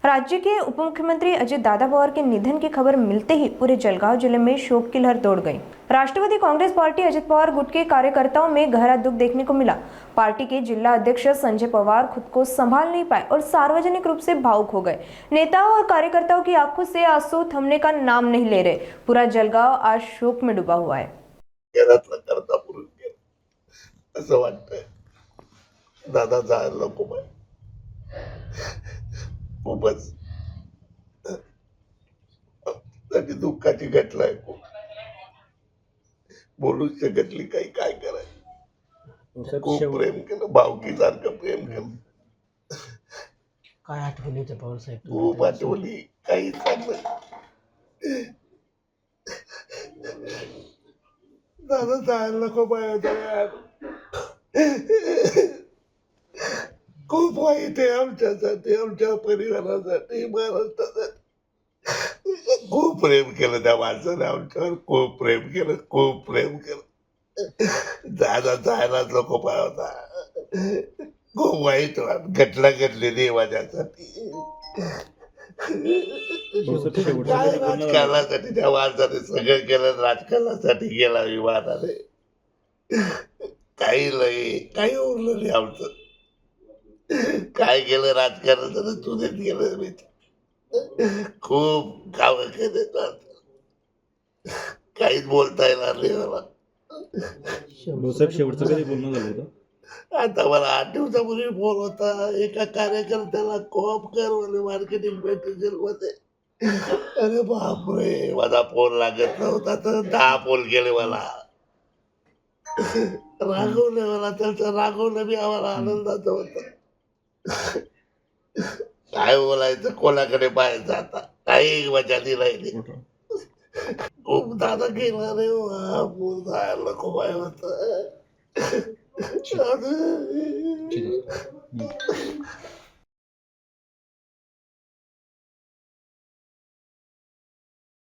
राज्य के उप मुख्यमंत्री अजित दादा पवार के निधन की खबर मिलते ही पूरे जलगांव जिले में शोक की लहर दौड़ गई। राष्ट्रवादी कांग्रेस पार्टी अजित पवार गुट के कार्यकर्ताओं में गहरा दुख देखने को मिला। पार्टी के जिला अध्यक्ष संजय पवार खुद को संभाल नहीं पाए और सार्वजनिक रूप से भावुक हो गए। नेताओं और कार्यकर्ताओं की आंखों से आंसू थमने का नाम नहीं ले रहे। पूरा जलगांव आज शोक में डूबा हुआ है। असं वाटतंय दादा जायला नको बाय, खूपच त्याची दुःखाची घटना आहे. खूप बोलू शकतली काही, काय करायचं. खूप प्रेम केलं, भावकीसारखं प्रेम केलं. काय आठवणी होत्या पवार साहेब? खूप आठवणी, काही सांगलं. दादा जायला नको बाय यार. खूप वाईट आहे आमच्यासाठी, आमच्या परिवारासाठी, महाराष्ट्रासाठी. खूप प्रेम केलं त्या माणसाने आमच्यावर, खूप प्रेम केलं, खूप प्रेम केलं. दादा जायलाच नको पाहिजे होता. खूप वाईट घटना घडलेली माझ्यासाठी. काय राजकारणासाठी त्या माणसाने सगळं केलं, राजकारणासाठी गेला विमानाने. काही नाही, काही उरलं नाही आमचं. काय केलं राजकारणाचं, तुझेच गेलं मी. खूप काम केले, काहीच बोलता येणार नाही मला. साहेब शेवटचं कधी बोलणं झालं होतं? आता मला 8 दिवसापूर्वी फोन होता एका कार्यकर्त्याला, कोपकर म्हणे मार्केटिंग मटेरियल मध्ये. अरे बापरे, माझा फोन लागत नव्हता तर 10 फोन केले मला. रागवलं मला, त्याचं रागवलं बी आम्हाला आनंदाचं होतं. काय बोलायचं, कोणाकडे पाहायचं आता, काही मजा राहिली. खूप दादा गेला रे, जायला नको बाय होत.